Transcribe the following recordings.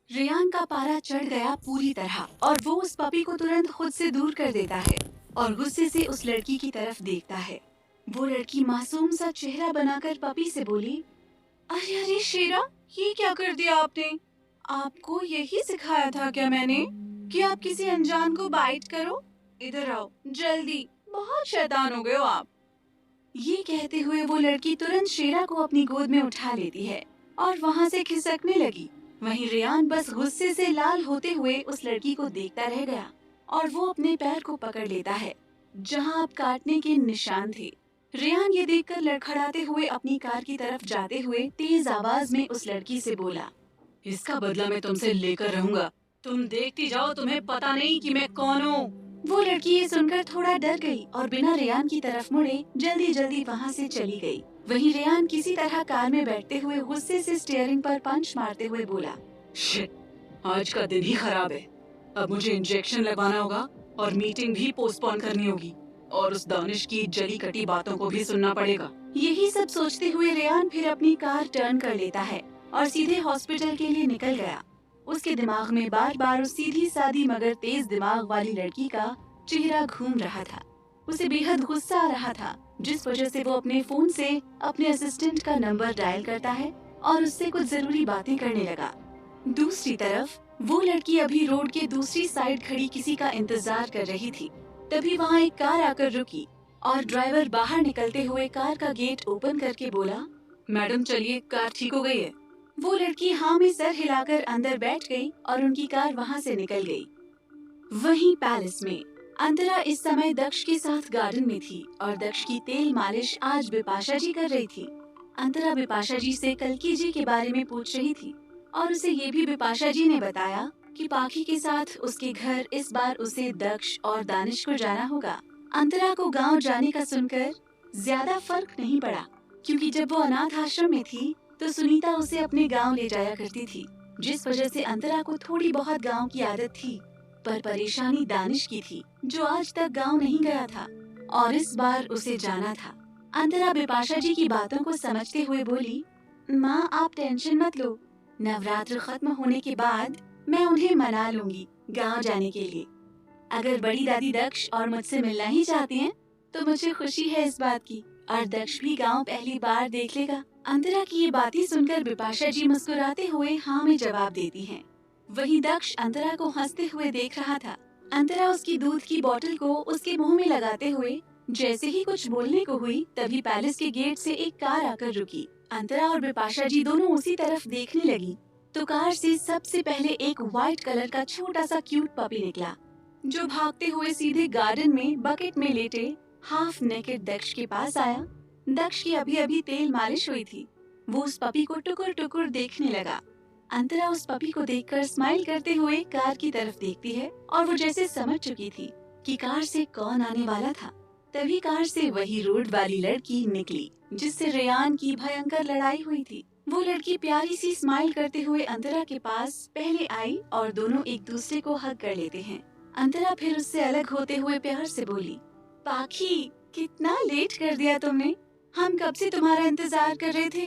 Ryan का पारा चढ़ गया पूरी तरह और वो उस पपी को तुरंत खुद से दूर कर देता है और गुस्से से उस लड़की की तरफ देखता है। वो लड़की मासूम सा चेहरा बनाकर पपी से बोली, अरे अरे शेरा, ये क्या कर दिया आपने? आपको यही सिखाया था क्या मैंने कि आप किसी अनजान को बाइट करो? इधर आओ जल्दी, बहुत शैतान हो गए हो आप। ये कहते हुए वो लड़की तुरंत शेरा को अपनी गोद में उठा लेती है और वहाँ से खिसकने लगी। वहीं रेयान बस गुस्से से लाल होते हुए उस लड़की को देखता रह गया और वो अपने पैर को पकड़ लेता है जहाँ अब काटने के निशान थे। रेयान ये देखकर लड़खड़ाते हुए अपनी कार की तरफ जाते हुए तेज आवाज में उस लड़की से बोला, इसका बदला मैं तुमसे लेकर रहूंगा। तुम देखती जाओ, तुम्हें पता नहीं कि मैं कौन हूँ। वो लड़की ये सुनकर थोड़ा डर गई और बिना रेयान की तरफ मुड़े जल्दी जल्दी वहाँ से चली गई। वहीं रेयान किसी तरह कार में बैठते हुए गुस्से से स्टीयरिंग पर पंच मारते हुए बोला, शिट, आज का दिन ही खराब है। अब मुझे इंजेक्शन लगवाना होगा और मीटिंग भी पोस्टपोन करनी होगी और उस दानिश की जली कटी बातों को भी सुनना पड़ेगा। यही सब सोचते हुए रेयान फिर अपनी कार टर्न कर लेता है और सीधे हॉस्पिटल के लिए निकल गया। उसके दिमाग में बार बार उस सीधी सादी मगर तेज दिमाग वाली लड़की का चेहरा घूम रहा था। उसे बेहद गुस्सा आ रहा था, जिस वजह से वो अपने फोन से अपने असिस्टेंट का नंबर डायल करता है और उससे कुछ जरूरी बातें करने लगा। दूसरी तरफ वो लड़की अभी रोड के दूसरी साइड खड़ी किसी का इंतजार कर रही थी। तभी वहाँ एक कार आकर रुकी और ड्राइवर बाहर निकलते हुए कार का गेट ओपन करके बोला, मैडम चलिए, कार ठीक हो गई है। वो लड़की हाँ में सर हिलाकर अंदर बैठ गई और उनकी कार वहाँ से निकल गई। वहीं पैलेस में अंतरा इस समय दक्ष के साथ गार्डन में थी और दक्ष की तेल मालिश आज बिपाशा जी कर रही थी। अंतरा बिपाशा जी से कल्कि जी के बारे में पूछ रही थी और उसे ये भी बिपाशा जी ने बताया कि पाखी के साथ उसके घर इस बार उसे दक्ष और दानिश को जाना होगा। अंतरा को गांव जाने का सुनकर ज्यादा फर्क नहीं पड़ा, क्योंकि जब वो अनाथ आश्रम में थी तो सुनीता उसे अपने गांव ले जाया करती थी, जिस वजह से अंतरा को थोड़ी बहुत गांव की आदत थी। पर परेशानी दानिश की थी, जो आज तक गांव नहीं गया था और इस बार उसे जाना था। अंतरा बिपाशा जी की बातों को समझते हुए बोली, माँ आप टेंशन मत लो, नवरात्र खत्म होने के बाद मैं उन्हें मना लूंगी गांव जाने के लिए। अगर बड़ी दादी दक्ष और मुझसे मिलना ही चाहती हैं, तो मुझे खुशी है इस बात की, और दक्ष भी गांव पहली बार देख लेगा। अंतरा की ये बातें सुनकर बिपाशा जी मुस्कुराते हुए हाँ में जवाब देती हैं। वहीं दक्ष अंतरा को हंसते हुए देख रहा था। अंतरा उसकी दूध की बोतल को उसके मुंह में लगाते हुए जैसे ही कुछ बोलने को हुई, तभी पैलेस के गेट से एक कार आकर रुकी। अंतरा और बिपाशा जी दोनों उसी तरफ देखने लगी तो कार से सबसे पहले एक व्हाइट कलर का छोटा सा क्यूट पपी निकला, जो भागते हुए सीधे गार्डन में बकेट में लेटे हाफ नेकेड दक्ष के पास आया। दक्ष की अभी अभी तेल मालिश हुई थी। वो उस पपी को टुकुर टुकुर देखने लगा। अंतरा उस पपी को देखकर स्माइल करते हुए कार की तरफ देखती है और वो जैसे समझ चुकी थी कि कार से कौन आने वाला था। तभी कार से वही रोड वाली लड़की निकली जिससे रेयान की भयंकर लड़ाई हुई थी। वो लड़की प्यारी सी स्माइल करते हुए अंतरा के पास पहले आई और दोनों एक दूसरे को हग कर लेते हैं। अंतरा फिर उससे अलग होते हुए प्यार से बोली, पाखी कितना लेट कर दिया तुमने, हम कब से तुम्हारा इंतजार कर रहे थे।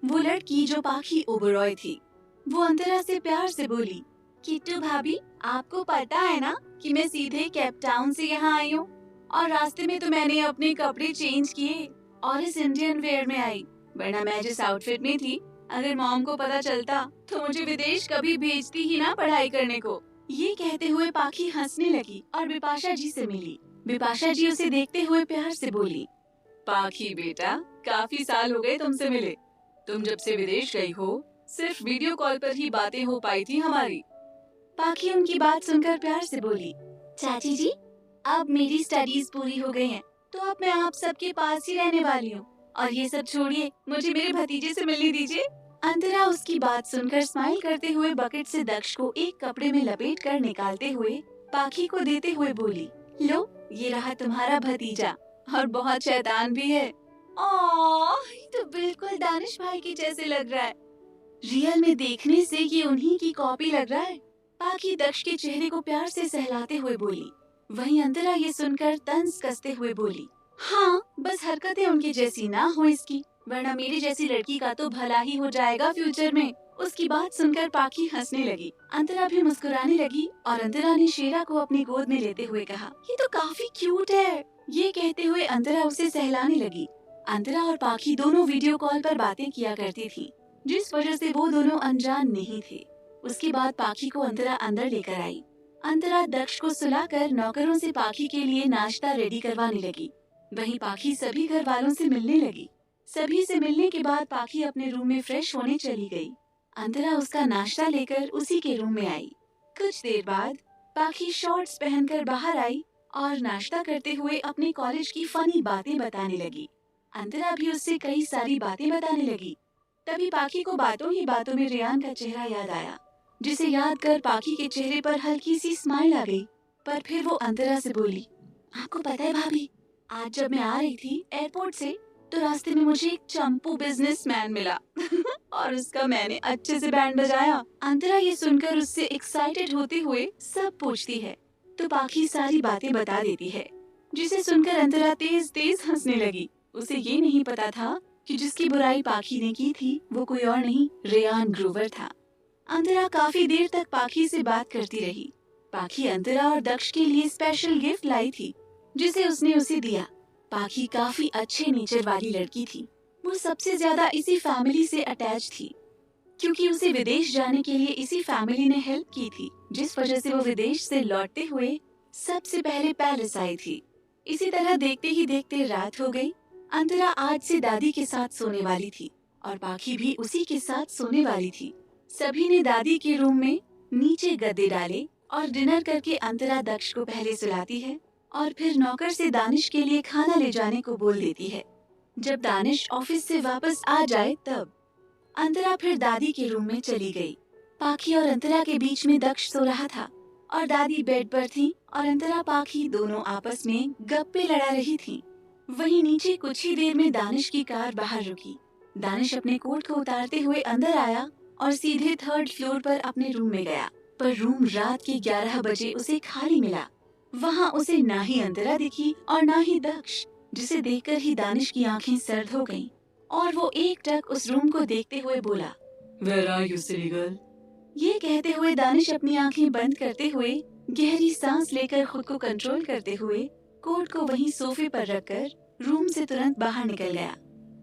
वो लड़की जो पाखी ओबरॉय थी, वो अंतरा से प्यार से बोली, किट्टू भाभी आपको पता है ना कि मैं सीधे केप टाउन से यहाँ आई हूँ और रास्ते में तो मैंने अपने कपड़े चेंज किए और इस इंडियन वेयर में आई, वरना मैं जिस आउटफिट में थी अगर मॉम को पता चलता तो मुझे विदेश कभी भेजती ही ना पढ़ाई करने को। ये कहते हुए पाखी हंसने लगी और बिपाशा जी से मिली। बिपाशा जी उसे देखते हुए प्यार से बोली, पाखी बेटा काफी साल हो गए तुमसे मिले, तुम जब से विदेश गई हो सिर्फ वीडियो कॉल पर ही बातें हो पाई थी हमारी। पाखी उनकी बात सुनकर प्यार से बोली, चाची जी अब मेरी स्टडीज पूरी हो गई हैं, तो अब मैं आप सबके पास ही रहने वाली हूँ और ये सब छोड़िए, मुझे मेरे भतीजे से मिलने दीजिए। अंतरा उसकी बात सुनकर स्माइल करते हुए बकेट से दक्ष को एक कपड़े में लपेट कर निकालते हुए पाखी को देते हुए बोली, लो ये रहा तुम्हारा भतीजा और बहुत शैतान भी है। ये तो बिल्कुल दानिश भाई की जैसे लग रहा है। रियल में देखने से ये उन्हीं की कॉपी लग रहा है। पाखी दक्ष के चेहरे को प्यार से सहलाते हुए बोली। वहीं अंतरा ये सुनकर तंज कसते हुए बोली, हाँ बस हरकतें उनकी जैसी ना हो इसकी, वरना मेरी जैसी लड़की का तो भला ही हो जाएगा फ्यूचर में। उसकी बात सुनकर पाखी हंसने लगी। अंतरा भी मुस्कुराने लगी और अंतरा ने शेरा को अपनी गोद में लेते हुए कहा, ये तो काफी क्यूट है। ये कहते हुए अंतरा उसे सहलाने लगी। अंतरा और पाखी दोनों वीडियो कॉल पर बातें किया करती थी, जिस वजह से वो दोनों अनजान नहीं थे। उसके बाद पाखी को अंतरा अंदर लेकर आई। अंतरा दक्ष को सुलाकर नौकरों से पाखी के लिए नाश्ता रेडी करवाने लगी। वहीं पाखी सभी घर वालों से मिलने लगी। सभी से मिलने के बाद पाखी अपने रूम में फ्रेश होने चली गई। अंतरा उसका नाश्ता लेकर उसी के रूम में आई। कुछ देर बाद पाखी शॉर्ट्स पहनकर बाहर आई और नाश्ता करते हुए अपने कॉलेज की फनी बातें बताने लगी। अंतरा भी उससे कई सारी बातें बताने लगी। तभी पाखी को बातों ही बातों में रेयान का चेहरा याद आया, जिसे याद कर पाखी के चेहरे पर हल्की सी स्माइल आ गई। पर फिर वो अंतरा से बोली, आपको पता है भाभी, आज जब मैं आ रही थी एयरपोर्ट से तो रास्ते में मुझे एक चंपू बिजनेसमैन मिला और उसका मैंने अच्छे से बैंड बजाया। अंतरा ये सुनकर उससे एक्साइटेड होते हुए सब पूछती है तो पाखी सारी बातें बता देती है, जिसे सुनकर अंतरा तेज तेज हंसने लगी। उसे ये नहीं पता था कि जिसकी बुराई पाखी ने की थी वो कोई और नहीं, रेयान ग्रोवर था। अंतरा काफी देर तक पाखी से बात करती रही। पाखी अंतरा और दक्ष के लिए स्पेशल गिफ्ट लाई थी, जिसे उसने उसे दिया। पाखी काफी अच्छे नेचर वाली लड़की थी। वो सबसे ज्यादा इसी फैमिली से अटैच थी, क्योंकि उसे विदेश जाने के लिए इसी फैमिली ने हेल्प की थी, जिस वजह से वो विदेश से लौटते हुए सबसे पहले पेरिस आई थी। इसी तरह देखते ही देखते रात हो गई। अंतरा आज से दादी के साथ सोने वाली थी और पाखी भी उसी के साथ सोने वाली थी। सभी ने दादी के रूम में नीचे गद्दे डाले और डिनर करके अंतरा दक्ष को पहले सुलाती है और फिर नौकर से दानिश के लिए खाना ले जाने को बोल देती है। जब दानिश ऑफिस से वापस आ जाए तब अंतरा फिर दादी के रूम में चली गई। पाखी और अंतरा के बीच में दक्ष सो रहा था और दादी बेड पर थी और अंतरा पाखी दोनों आपस में गप्पे लड़ा रही थी। वहीं नीचे कुछ ही देर में दानिश की कार बाहर रुकी। दानिश अपने कोट को उतारते हुए अंदर आया और सीधे 3rd फ्लोर पर अपने रूम में गया, पर रूम रात के 11 बजे उसे खाली मिला। वहाँ उसे ना ही अंतरा दिखी और ना ही दक्ष, जिसे देखकर ही दानिश की आंखें सर्द हो गईं और वो एकटक उस रूम को देखते हुए बोला, Where are you, silly girl? ये कहते हुए दानिश अपनी आंखें बंद करते हुए गहरी सांस लेकर खुद को कंट्रोल करते हुए कोट को वहीं सोफे पर रखकर रूम से तुरंत बाहर निकल गया।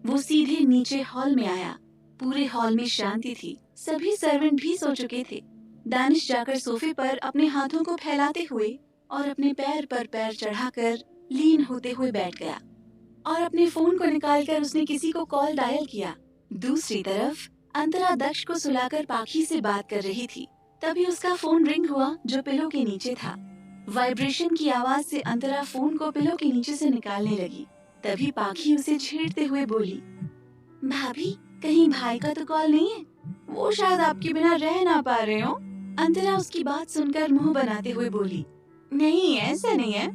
वो सीधे नीचे हॉल में आया। पूरे हॉल में शांति थी। सभी सर्वेंट भी सो चुके थे। दानिश जाकर सोफे पर अपने हाथों को फैलाते हुए और अपने पैर पर पैर चढ़ाकर लीन होते हुए बैठ गया और अपने फोन को निकालकर उसने किसी को कॉल डायल किया। दूसरी तरफ अंतरा दक्ष को सुलाकर पाखी से बात कर रही थी। तभी उसका फोन रिंग हुआ, जो पिलो के नीचे था। वाइब्रेशन की आवाज से अंतरा फोन को पिलो के नीचे से निकालने लगी। तभी पाखी उसे छेड़ते हुए बोली, भाभी, कहीं भाई का तो कॉल नहीं है? वो शायद आपके बिना रह ना पा रहे हो। अंतरा उसकी बात सुनकर मुंह बनाते हुए बोली, नहीं, ऐसा नहीं है,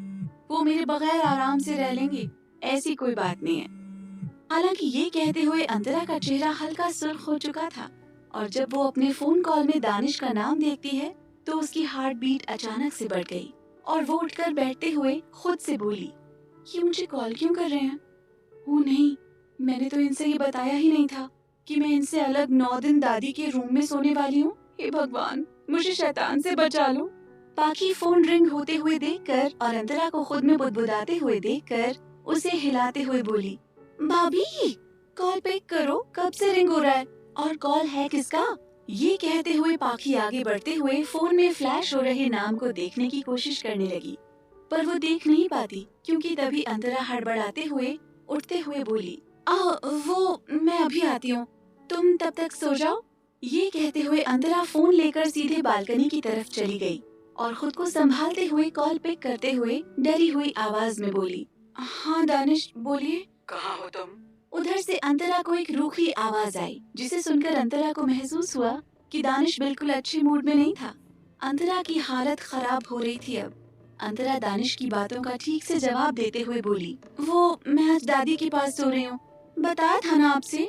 वो मेरे बगैर आराम से रह लेंगे, ऐसी कोई बात नहीं है। हालांकि ये कहते हुए अंतरा का चेहरा हल्का सुर्ख हो चुका था और जब वो अपने फोन कॉल में दानिश का नाम देखती है तो उसकी हार्ट बीट अचानक से बढ़ गई और वो उठकर बैठते हुए खुद से बोली, ये मुझे कॉल क्यों कर रहे हैं? ओ नहीं, मैंने तो इनसे ये बताया ही नहीं था कि मैं इनसे अलग 9 दिन दादी के रूम में सोने वाली हूँ। हे भगवान, मुझे शैतान से बचा लो। पाखी फोन रिंग होते हुए देखकर और अंतरा को खुद में बुदबुदाते हुए देखकर उसे हिलाते हुए बोली, भाभी, कॉल पिक करो, कब से रिंग हो रहा है और कॉल है किसका? ये कहते हुए पाखी आगे बढ़ते हुए फोन में फ्लैश हो रहे नाम को देखने की कोशिश करने लगी, पर वो देख नहीं पाती क्योंकि तभी अंतरा हड़बड़ाते हुए उठते हुए बोली, वो मैं अभी आती हूँ, तुम तब तक सो जाओ। ये कहते हुए अंतरा फोन लेकर सीधे बालकनी की तरफ चली गई और खुद को संभालते हुए कॉल पिक करते हुए डरी हुई आवाज में बोली, हाँ दानिश, बोलिए। कहाँ हो तुम? उधर से अंतरा को एक रूखी आवाज आई, जिसे सुनकर अंतरा को महसूस हुआ कि दानिश बिल्कुल अच्छे मूड में नहीं था। अंतरा की हालत खराब हो रही थी। अब अंतरा दानिश की बातों का ठीक से जवाब देते हुए बोली, वो मैं आज दादी के पास सो रही हूँ, बताया था ना आपसे।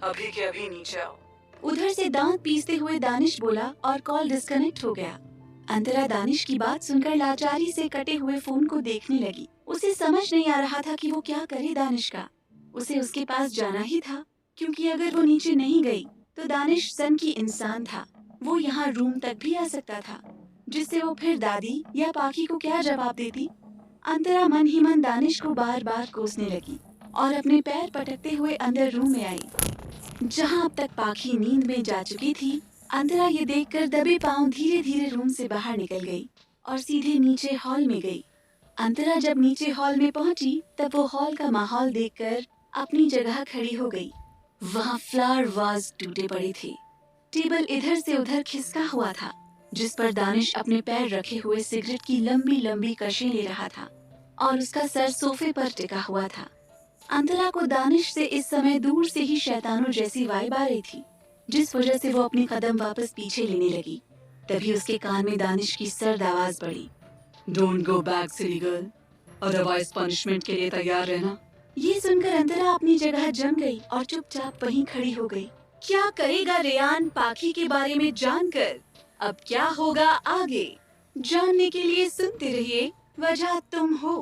अभी के अभी नीचे आओ। उधर से दांत पीसते हुए दानिश बोला और कॉल डिस्कनेक्ट हो गया। अंतरा दानिश की बात सुनकर लाचारी से कटे हुए फोन को देखने लगी। उसे समझ नहीं आ रहा था कि वो क्या करे दानिश का। उसे उसके पास जाना ही था, क्योंकि अगर वो नीचे नहीं गई तो दानिश सन की इंसान था। वो यहाँ रूम तक भी आ सकता था, जिससे वो फिर दादी या पाखी को क्या जवाब देती। अंतरा मन ही मन दानिश को बार बार कोसने लगी और अपने पैर पटकते हुए अंदर रूम में आई, जहाँ अब तक पाखी नींद में जा चुकी थी। अंतरा ये देखकर दबे पांव धीरे धीरे रूम से बाहर निकल गई और सीधे नीचे हॉल में गई। अंतरा जब नीचे हॉल में पहुंची, तब वो हॉल का माहौल देखकर अपनी जगह खड़ी हो गई। वहाँ फ्लावर वाज टूटे पड़े थे। टेबल इधर से उधर खिसका हुआ था, जिस पर दानिश अपने पैर रखे हुए सिगरेट की लंबी लंबी कशें ले रहा था और उसका सर सोफे पर टिका हुआ था। अंतरा को दानिश से इस समय दूर से ही शैतानों जैसी वाइब आ रही थी, जिस वजह से वो अपनी कदम वापस पीछे लेने लगी। तभी उसके कान में दानिश की सर्द आवाज पड़ी। Don't go back silly girl, otherwise punishment के लिए तैयार रहना। ये सुनकर अंतरा अपनी जगह जम गई और चुपचाप वहीं खड़ी हो गई। क्या करेगा रेयान पाखी के बारे में जानकर? अब क्या होगा आगे जानने के लिए सुनते रहिए वजह तुम हो।